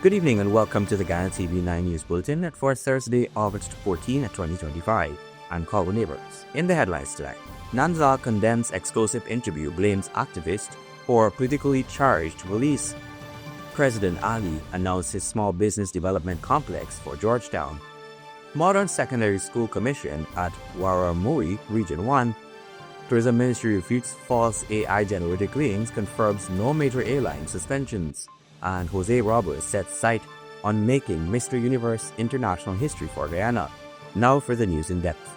Good evening and welcome to the Ghana TV 9 News Bulletin for Thursday, August 14, 2025. I'm Colin Neighbors. In the headlines today, Nanzal condemns explosive interview, blames activist for politically charged release. President Ali announced his small business development complex for Georgetown. Modern Secondary School Commission at Warramuri, Region 1. Tourism Ministry refutes false AI-generated claims, confirms no major airline suspensions. And Jose Roberts sets sight on making Mr. Universe international history for Guyana. Now for the news in depth.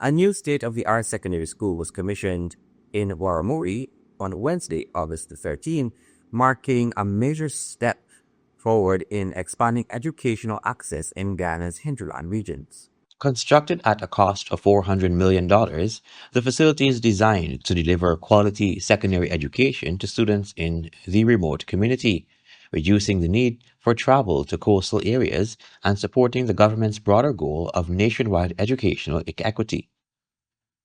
A new state-of-the-art secondary school was commissioned in Warramuri on Wednesday, August 13, marking a major step forward in expanding educational access in Guyana's hinterland regions. Constructed at a cost of $400 million, the facility is designed to deliver quality secondary education to students in the remote community, reducing the need for travel to coastal areas and supporting the government's broader goal of nationwide educational equity.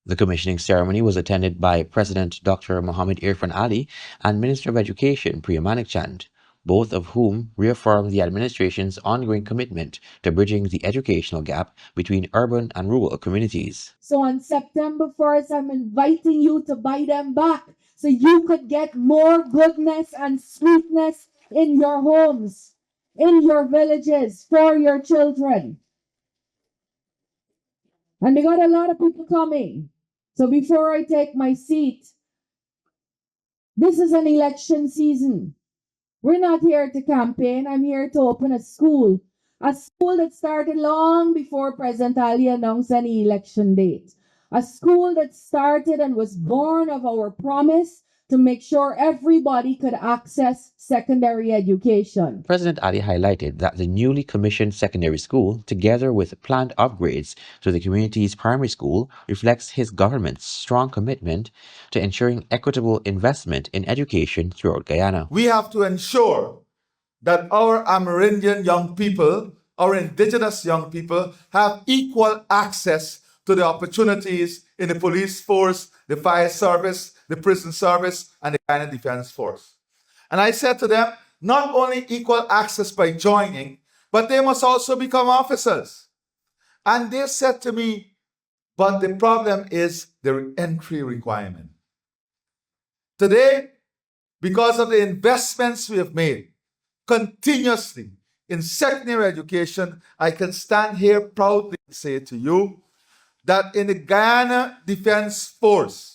The commissioning ceremony was attended by President Dr. Mohammed Irfan Ali and Minister of Education Priya Manikchand, both of whom reaffirmed the administration's ongoing commitment to bridging the educational gap between urban and rural communities. So on September 1st, I'm inviting you to buy them back so you could get more goodness and sweetness in your homes, in your villages, for your children. And we got a lot of people coming. So before I take my seat, this is an election season. We're not here to campaign. I'm here to open a school that started long before President Ali announced any election date. A school that started and was born of our promise to make sure everybody could access secondary education. President Ali highlighted that the newly commissioned secondary school, together with planned upgrades to the community's primary school, reflects his government's strong commitment to ensuring equitable investment in education throughout Guyana. We have to ensure that our Amerindian young people, our indigenous young people, have equal access to the opportunities in the police force, the fire service, the prison service, and the Guyana Defense Force. And I said to them, not only equal access by joining, but they must also become officers. And they said to me, but the problem is the entry requirement. Today, because of the investments we have made continuously in secondary education, I can stand here proudly and say to you that in the Guyana Defense Force,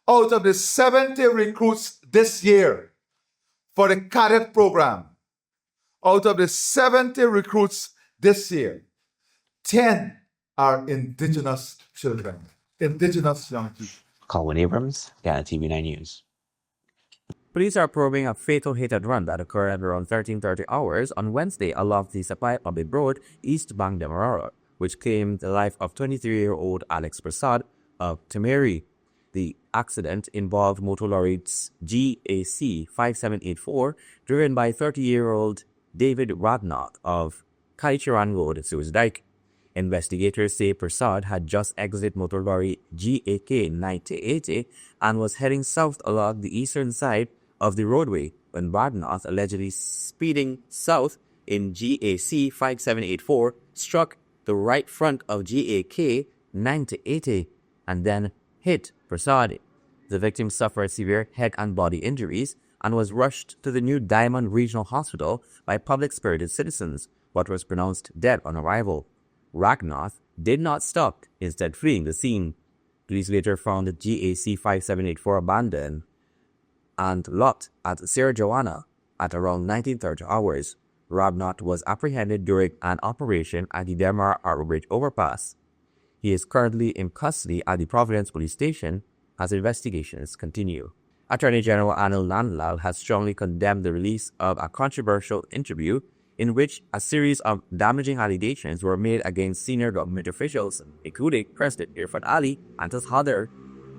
out of the 70 recruits this year for the cadet program, out of the 70 recruits this year, 10 are indigenous children, indigenous young people. Colin Abrams, Ghana TV 9 News. Police are probing a fatal hit-and-run that occurred at around 13:30 hours on Wednesday along the Sapai Public Road, East Bank Demerara, which claimed the life of 23-year-old Alex Prasad of Temeri. The accident involved motor lorry GAC 5784 driven by 30-year-old David Radnoth of Kaichiran Road, Suzdike. Investigators say Prasad had just exited motor lorry GAK 9080 and was heading south along the eastern side of the roadway when Radnoth, allegedly speeding south in GAC 5784, struck the right front of GAK 9080 and then hit Prasad. The victim suffered severe head and body injuries and was rushed to the New Diamond Regional Hospital by public-spirited citizens, but was pronounced dead on arrival. Radnoth did not stop, instead fleeing the scene. Police later found the GAC 5784 abandoned and locked at Sierra Joanna at around 19:30 hours. Radnoth was apprehended during an operation at the Demerara Bridge overpass. He is currently in custody at the Providence Police Station as investigations continue. Attorney General Anil Nandlal has strongly condemned the release of a controversial interview in which a series of damaging allegations were made against senior government officials, including President Irfan Ali and his father.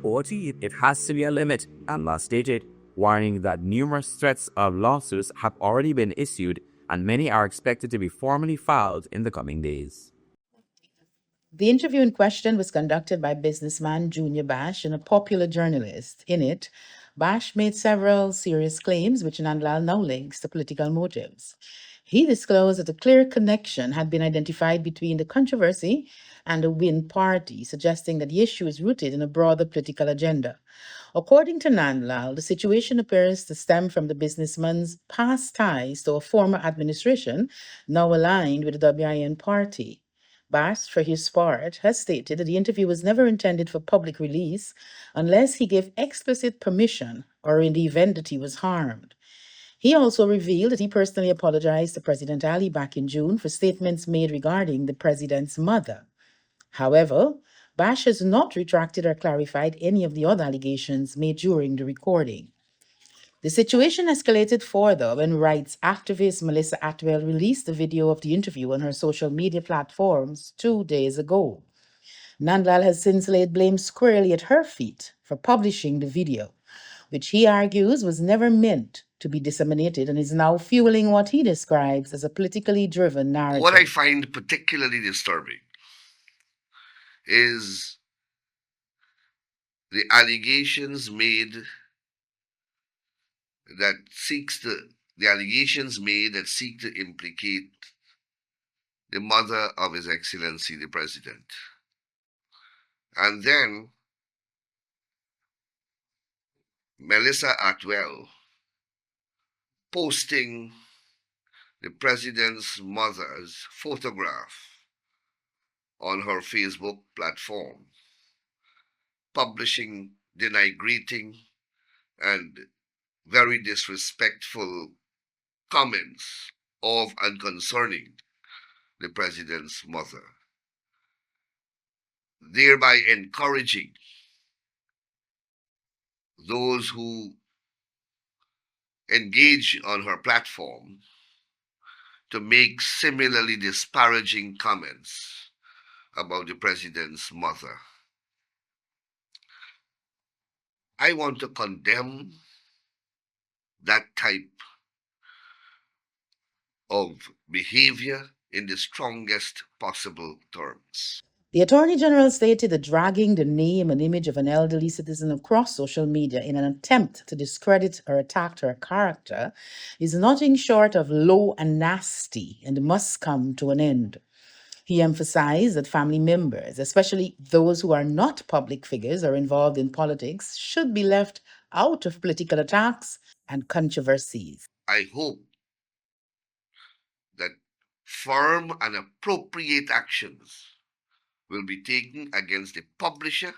It has to be a limit, Nandlal stated, warning that numerous threats of lawsuits have already been issued and many are expected to be formally filed in the coming days. The interview in question was conducted by businessman Junior Bash and a popular journalist. In it, Bash made several serious claims which Nandlal now links to political motives. He disclosed that a clear connection had been identified between the controversy and the Win party, suggesting that the issue is rooted in a broader political agenda. According to Nandlal, the situation appears to stem from the businessman's past ties to a former administration now aligned with the WIN party. Bass, for his part, has stated that the interview was never intended for public release unless he gave explicit permission or in the event that he was harmed. He also revealed that he personally apologized to President Ali back in June for statements made regarding the president's mother. However, Bash has not retracted or clarified any of the other allegations made during the recording. The situation escalated further when rights activist Melissa Atwell released a video of the interview on her social media platforms 2 days ago. Nandlal has since laid blame squarely at her feet for publishing the video, which he argues was never meant to be disseminated and is now fueling what he describes as a politically driven narrative. What I find particularly disturbing is the allegations made that seek to implicate the mother of His Excellency the President. And then Melissa Atwell posting the President's mother's photograph on her Facebook platform, publishing denigrating and very disrespectful comments of and concerning the President's mother, thereby encouraging those who engage on her platform to make similarly disparaging comments about the President's mother. I want to condemn that type of behavior in the strongest possible terms. The Attorney General stated that dragging the name and image of an elderly citizen across social media in an attempt to discredit or attack her character is nothing short of low and nasty and must come to an end. He emphasized that family members, especially those who are not public figures or involved in politics, should be left out of political attacks and controversies. I hope that firm and appropriate actions will be taken against the publisher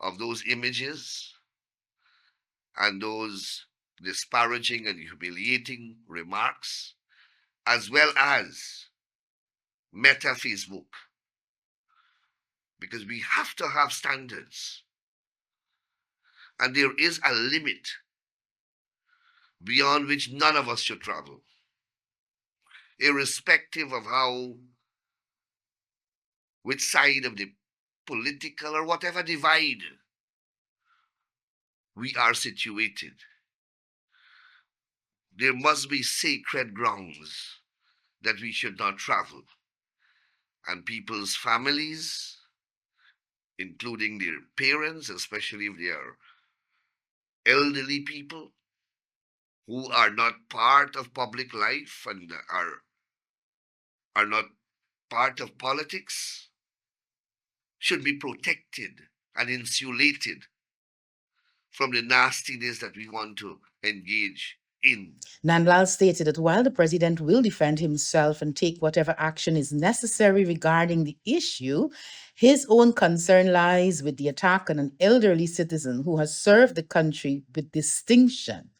of those images and those disparaging and humiliating remarks, as well as Meta Facebook, because we have to have standards, and there is a limit beyond which none of us should travel, irrespective of which side of the political or whatever divide we are situated. There must be sacred grounds that we should not travel. And people's families, including their parents, especially if they are elderly people who are not part of public life and are not part of politics, should be protected and insulated from the nastiness that we want to engage in. Nandlal stated that while the president will defend himself and take whatever action is necessary regarding the issue, his own concern lies with the attack on an elderly citizen who has served the country with distinction.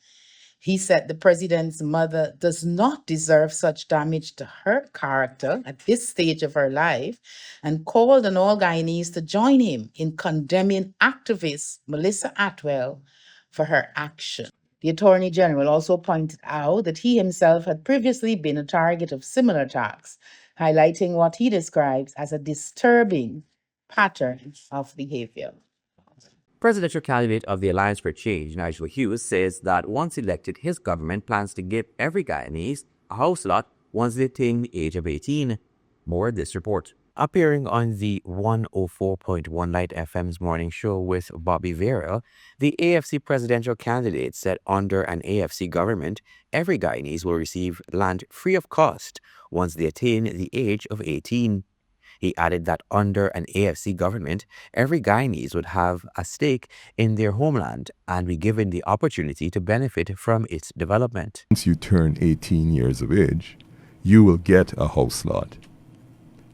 He said the president's mother does not deserve such damage to her character at this stage of her life and called on all Guyanese to join him in condemning activist Melissa Atwell for her action. The Attorney General also pointed out that he himself had previously been a target of similar attacks, highlighting what he describes as a disturbing pattern of behavior. Presidential candidate of the Alliance for Change, Nigel Hughes, says that once elected, his government plans to give every Guyanese a house lot once they attain the age of 18. More of this report. Appearing on the 104.1 Light FM's morning show with Bobby Vera, the AFC presidential candidate said under an AFC government, every Guyanese will receive land free of cost once they attain the age of 18. He added that under an AFC government, every Guyanese would have a stake in their homeland and be given the opportunity to benefit from its development. Once you turn 18 years of age, you will get a house lot.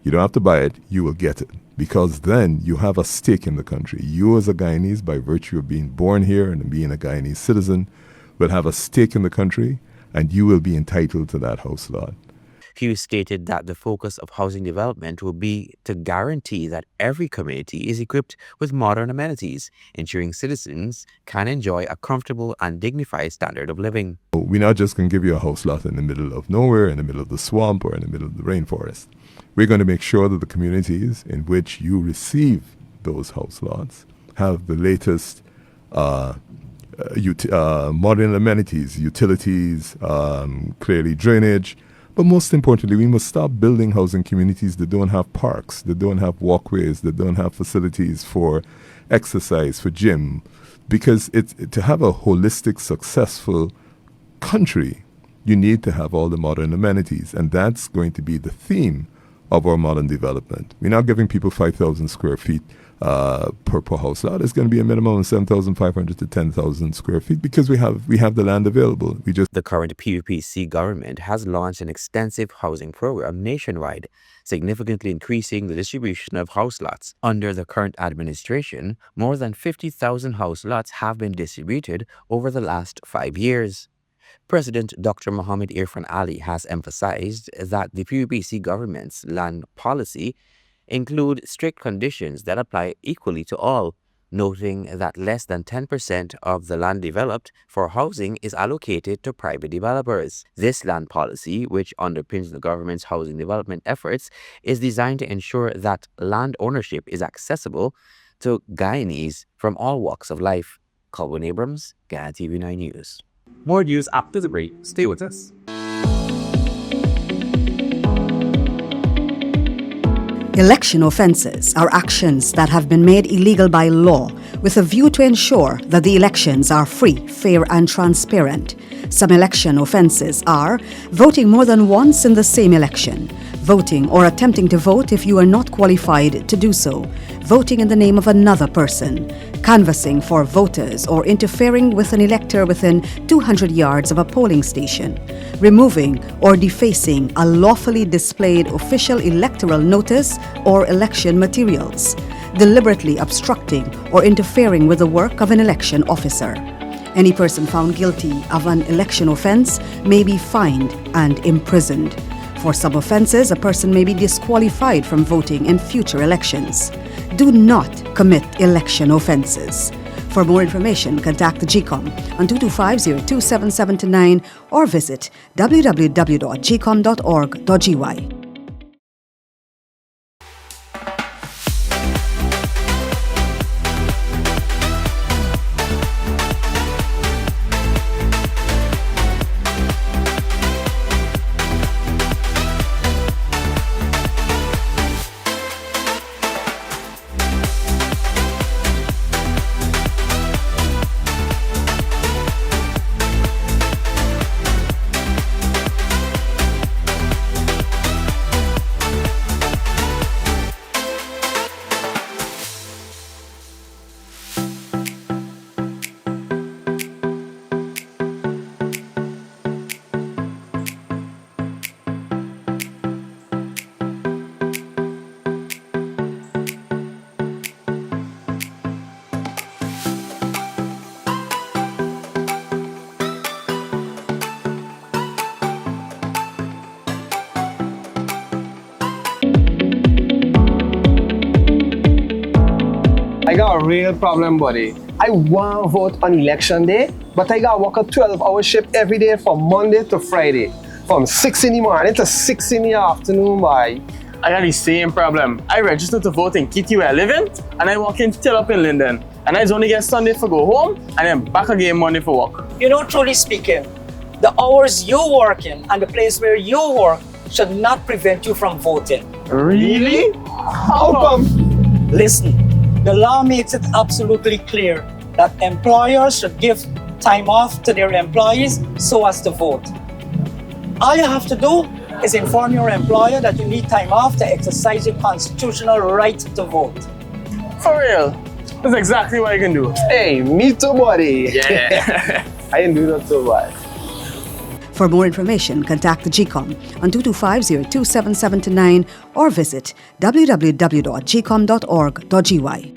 You don't have to buy it, you will get it. Because then you have a stake in the country. You as a Guyanese, by virtue of being born here and being a Guyanese citizen, will have a stake in the country and you will be entitled to that house lot. Hugh stated that the focus of housing development will be to guarantee that every community is equipped with modern amenities, ensuring citizens can enjoy a comfortable and dignified standard of living. We're not just going to give you a house lot in the middle of nowhere, in the middle of the swamp, or in the middle of the rainforest. We're going to make sure that the communities in which you receive those house lots have the latest modern amenities, utilities, clearly drainage. But most importantly, we must stop building housing communities that don't have parks, that don't have walkways, that don't have facilities for exercise, for gym. Because to have a holistic, successful country, you need to have all the modern amenities. And that's going to be the theme of our modern development. We're not giving people 5,000 square feet per house lot. It's going to be a minimum of 7,500 to 10,000 square feet because we have the land available. The current PUPC government has launched an extensive housing program nationwide, significantly increasing the distribution of house lots. Under the current administration, more than 50,000 house lots have been distributed over the last 5 years. President Dr. Mohammed Irfan Ali has emphasized that the PUPC government's land policy include strict conditions that apply equally to all, noting that less than 10% of the land developed for housing is allocated to private developers. This land policy, which underpins the government's housing development efforts, is designed to ensure that land ownership is accessible to Guyanese from all walks of life. Colwyn Abrams, Guyana TV 9 News. More news after the break. Stay with us. Election offences are actions that have been made illegal by law with a view to ensure that the elections are free, fair and transparent. Some election offences are voting more than once in the same election, voting or attempting to vote if you are not qualified to do so, voting in the name of another person, canvassing for voters or interfering with an elector within 200 yards of a polling station, removing or defacing a lawfully displayed official electoral notice or election materials, deliberately obstructing or interfering with the work of an election officer. Any person found guilty of an election offence may be fined and imprisoned. For some offences, a person may be disqualified from voting in future elections. Do not commit election offences. For more information, contact the GCOM on 225-027729 or visit www.gcom.org.gy. I got a real problem, buddy. I want to vote on election day, but I got to work a 12-hour shift every day from Monday to Friday, from 6 in the morning to 6 in the afternoon, boy. I got the same problem. I registered to vote in Kitty where I live in, and I walk in till up in Linden. And I only get Sunday for go home, and then back again Monday for work. You know, truly speaking, the hours you work in and the place where you work should not prevent you from voting. Really? How come? Listen, the law makes it absolutely clear that employers should give time off to their employees so as to vote. All you have to do is inform your employer that you need time off to exercise your constitutional right to vote. For real? That's exactly what I can do. Hey, me too, buddy. Yeah. I didn't do that so bad. For more information, contact the GCOM on 225-027729 or visit www.gcom.org.gy.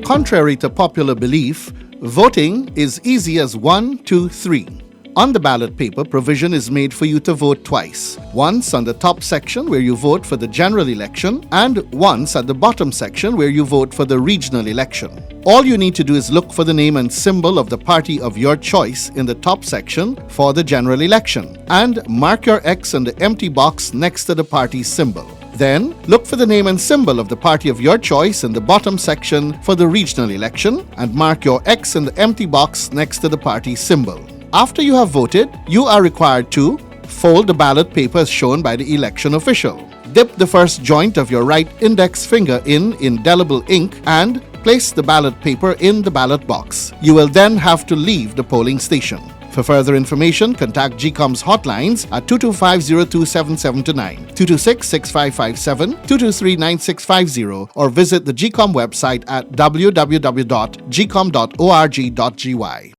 Contrary to popular belief, voting is easy as 1, 2, 3. On the ballot paper, provision is made for you to vote twice. Once on the top section where you vote for the general election and once at the bottom section where you vote for the regional election. All you need to do is look for the name and symbol of the party of your choice in the top section for the general election and mark your X in the empty box next to the party's symbol. Then, look for the name and symbol of the party of your choice in the bottom section for the regional election and mark your X in the empty box next to the party's symbol. After you have voted, you are required to fold the ballot paper as shown by the election official. Dip the first joint of your right index finger in indelible ink and place the ballot paper in the ballot box. You will then have to leave the polling station. For further information, contact GCOM's hotlines at 225-027729, 226-6557, 223-9650, or visit the GCOM website at www.gcom.org.gy.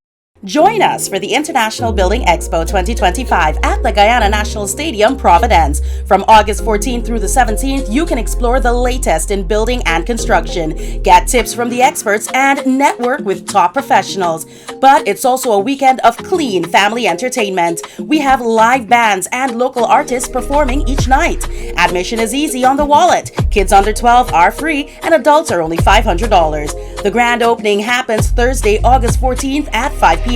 Join us for the International Building Expo 2025 at the Guyana National Stadium, Providence. From August 14th through the 17th, you can explore the latest in building and construction, get tips from the experts, and network with top professionals. But it's also a weekend of clean family entertainment. We have live bands and local artists performing each night. Admission is easy on the wallet. Kids under 12 are free and adults are only $500. The grand opening happens Thursday, August 14th at 5 p.m.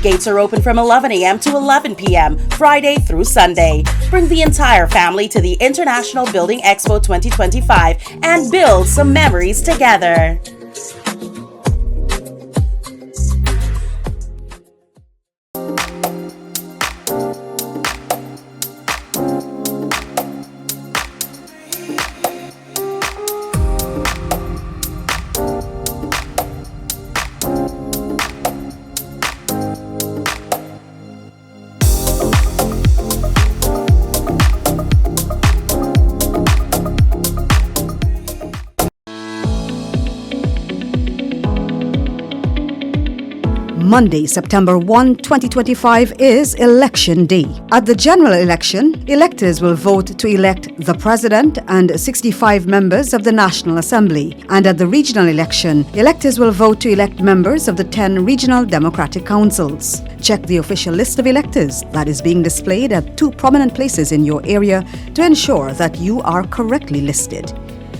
Gates are open from 11 a.m. to 11 p.m., Friday through Sunday. Bring the entire family to the International Building Expo 2025 and build some memories together. Monday, September 1, 2025 is Election Day. At the general election, electors will vote to elect the President and 65 members of the National Assembly. And at the regional election, electors will vote to elect members of the 10 regional democratic councils. Check the official list of electors that is being displayed at 2 prominent places in your area to ensure that you are correctly listed.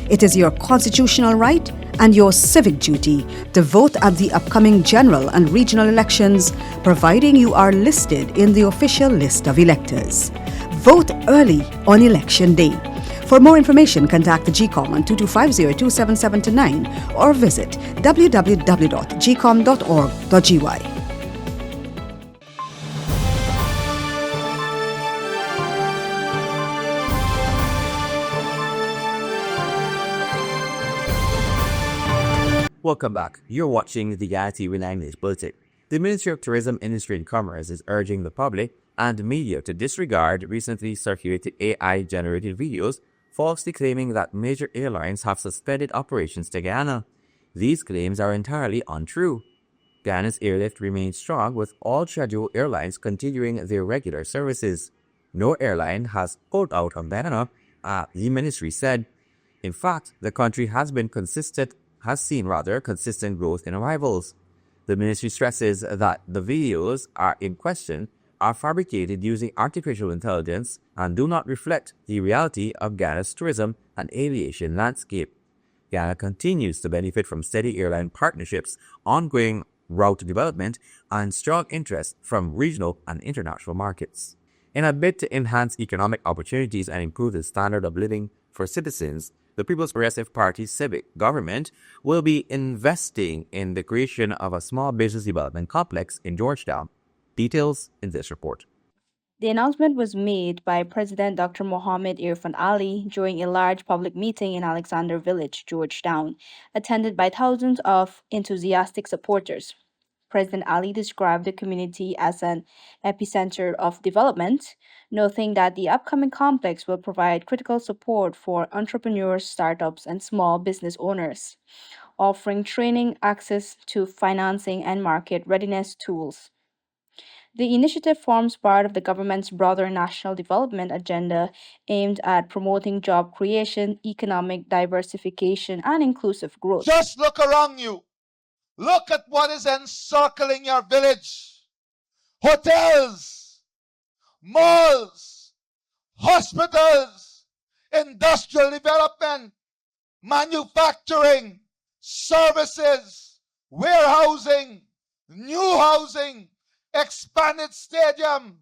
It is your constitutional right and your civic duty to vote at the upcoming general and regional elections, providing you are listed in the official list of electors. Vote early on Election Day. For more information, contact the GCOM on 225-027729 or visit www.gcom.org.gy. Welcome back. You're watching the Guyana TV 9 News Bulletin. The Ministry of Tourism, Industry and Commerce is urging the public and media to disregard recently circulated AI-generated videos falsely claiming that major airlines have suspended operations to Guyana. These claims are entirely untrue. Guyana's airlift remains strong with all scheduled airlines continuing their regular services. No airline has pulled out of Guyana, the ministry said. In fact, the country has seen consistent growth in arrivals. The ministry stresses that the videos in question are fabricated using artificial intelligence and do not reflect the reality of Ghana's tourism and aviation landscape. Ghana continues to benefit from steady airline partnerships, ongoing route development, and strong interest from regional and international markets. In a bid to enhance economic opportunities and improve the standard of living for citizens, the People's Progressive Party's civic government will be investing in the creation of a small business development complex in Georgetown. Details in this report. The announcement was made by President Dr. Mohammed Irfan Ali during a large public meeting in Alexander Village, Georgetown, attended by thousands of enthusiastic supporters. President Ali described the community as an epicenter of development, noting that the upcoming complex will provide critical support for entrepreneurs, startups, and small business owners, offering training, access to financing, and market readiness tools. The initiative forms part of the government's broader national development agenda aimed at promoting job creation, economic diversification, and inclusive growth. Just look around you. Look at what is encircling your village. Hotels, malls, hospitals, industrial development, manufacturing, services, warehousing, new housing, expanded stadium,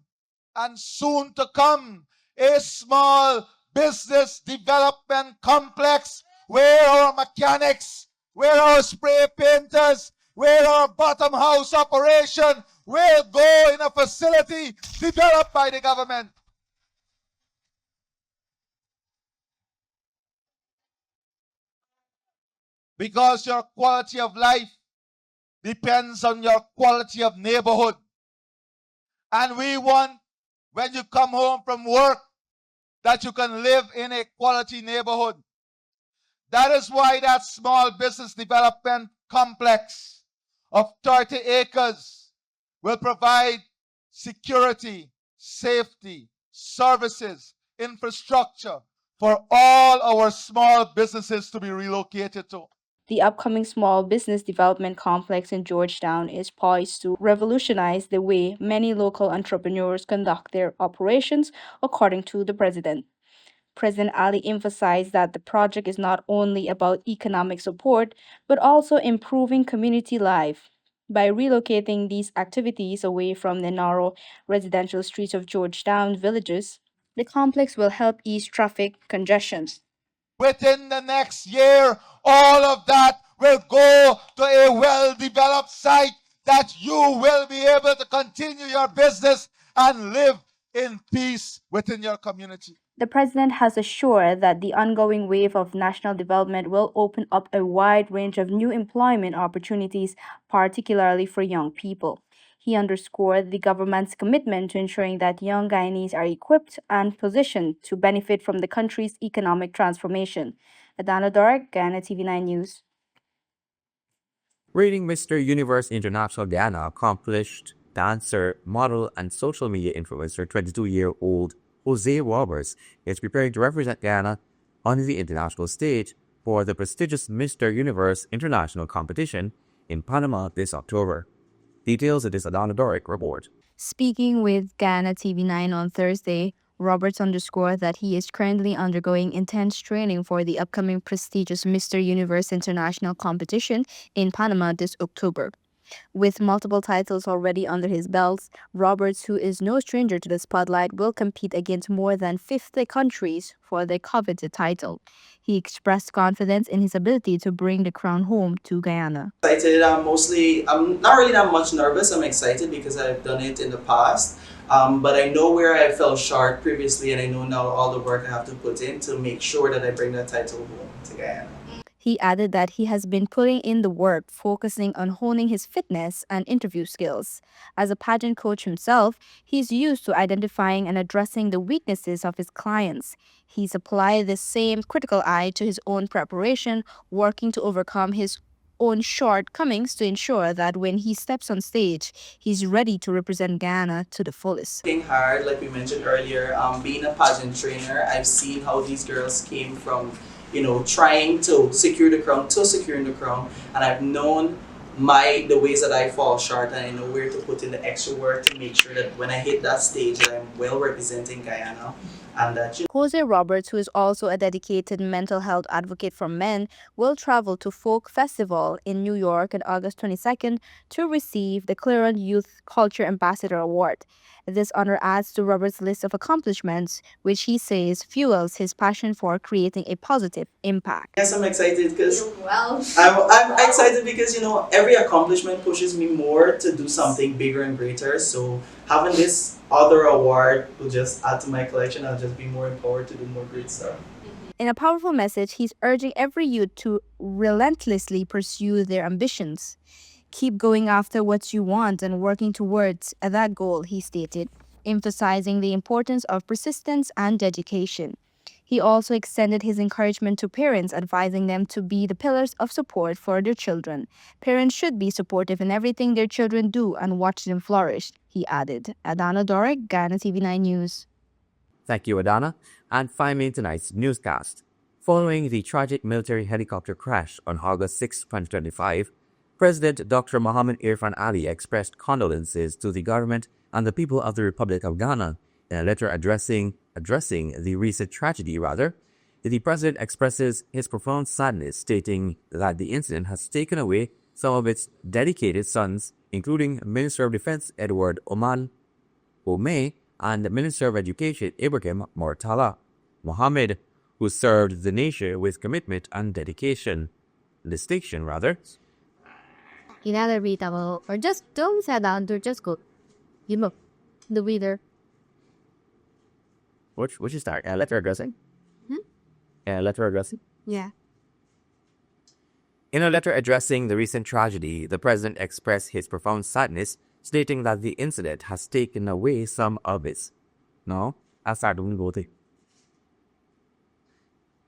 and soon to come, a small business development complex where our mechanics, where our spray painters, where our bottom house operation will go in a facility developed by the government. Because your quality of life depends on your quality of neighborhood. And we want, when you come home from work, that you can live in a quality neighborhood. That is why that small business development complex of 30 acres will provide security, safety, services, infrastructure for all our small businesses to be relocated to. The upcoming small business development complex in Georgetown is poised to revolutionize the way many local entrepreneurs conduct their operations, according to the president. President Ali emphasized that the project is not only about economic support, but also improving community life. By relocating these activities away from the narrow residential streets of Georgetown villages, the complex will help ease traffic congestions. Within the next year, all of that will go to a well-developed site that you will be able to continue your business and live in peace within your community. The president has assured that the ongoing wave of national development will open up a wide range of new employment opportunities, particularly for young people. He underscored the government's commitment to ensuring that young Guyanese are equipped and positioned to benefit from the country's economic transformation. Adana Dorek, Guyana TV9 News. Rating Mr. Universe International Ghana, accomplished dancer, model, and social media influencer 22-year-old Jose Roberts is preparing to represent Ghana on the international stage for the prestigious Mr. Universe International competition in Panama this October. Details of this Adana Doric report. Speaking with Guyana TV9 on Thursday, Roberts underscored that he is currently undergoing intense training for the upcoming prestigious Mr. Universe International competition in Panama this October. With multiple titles already under his belt, Roberts, who is no stranger to the spotlight, will compete against more than 50 countries for the coveted title. He expressed confidence in his ability to bring the crown home to Guyana. Excited, I'm not really that much nervous. I'm excited because I've done it in the past. But I know where I fell short previously, and I know now all the work I have to put in to make sure that I bring that title home to Guyana. He added that he has been putting in the work, focusing on honing his fitness and interview skills. As a pageant coach himself, he's used to identifying and addressing the weaknesses of his clients. He's applied the same critical eye to his own preparation, working to overcome his own shortcomings to ensure that when he steps on stage, he's ready to represent Ghana to the fullest. Working hard, like we mentioned earlier, being a pageant trainer, I've seen how these girls came from trying to secure the crown, to securing the crown, and I've known the ways that I fall short, and I know where to put in the extra work to make sure that when I hit that stage that I'm well representing Guyana, and that Jose Roberts, who is also a dedicated mental health advocate for men, will travel to Folk Festival in New York on August 22nd to receive the Clarion Youth Culture Ambassador Award. This honor adds to Roberts' list of accomplishments, which he says fuels his passion for creating a positive impact. Yes, I'm excited because I'm excited because every accomplishment pushes me more to do something bigger and greater. So having this other award will just add to my collection. I'll just be more empowered to do more great stuff. In a powerful message, he's urging every youth to relentlessly pursue their ambitions. Keep going after what you want and working towards that goal, he stated, emphasizing the importance of persistence and dedication. He also extended his encouragement to parents, advising them to be the pillars of support for their children. Parents should be supportive in everything their children do and watch them flourish, he added. Adana Dorek, Ghana TV9 News. Thank you, Adana. And finally, tonight's newscast. Following the tragic military helicopter crash on August 6, 2025, President Dr. Mohamed Irfan Ali expressed condolences to the government and the people of the Republic of Ghana. In a letter addressing the recent tragedy, the president expresses his profound sadness, stating that the incident has taken away some of its dedicated sons, including Minister of Defense Edward Omei and Minister of Education Ibrahim Mortala Mohammed, who served the nation with commitment and distinction. Inevitable, or just don't sit down, or just go. The reader. Which is that? Letter addressing? Letter addressing? Yeah. In a letter addressing the recent tragedy, the president expressed his profound sadness, stating that the incident has taken away some of its. No?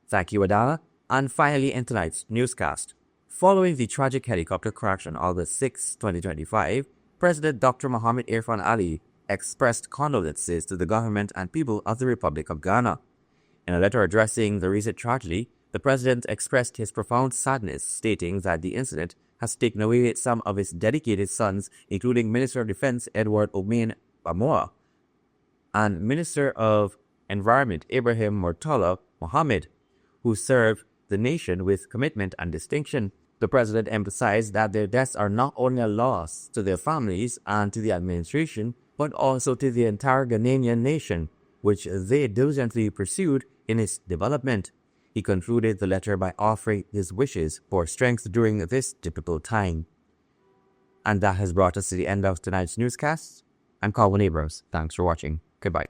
Thank you, Adana. And finally, in tonight's newscast. Following the tragic helicopter crash on August 6, 2025, President Dr. Mohamed Irfan Ali expressed condolences to the government and people of the Republic of Ghana. In a letter addressing the recent tragedy, the president expressed his profound sadness, stating that the incident has taken away some of his dedicated sons, including Minister of Defense Edward Omain Bamoa and Minister of Environment Ibrahim Mortala Mohammed, who served the nation with commitment and distinction. The president emphasized that their deaths are not only a loss to their families and to the administration, but also to the entire Ghanaian nation, which they diligently pursued in its development. He concluded the letter by offering his wishes for strength during this difficult time. And that has brought us to the end of tonight's newscast. I'm Calvin Abrams. Thanks for watching. Goodbye.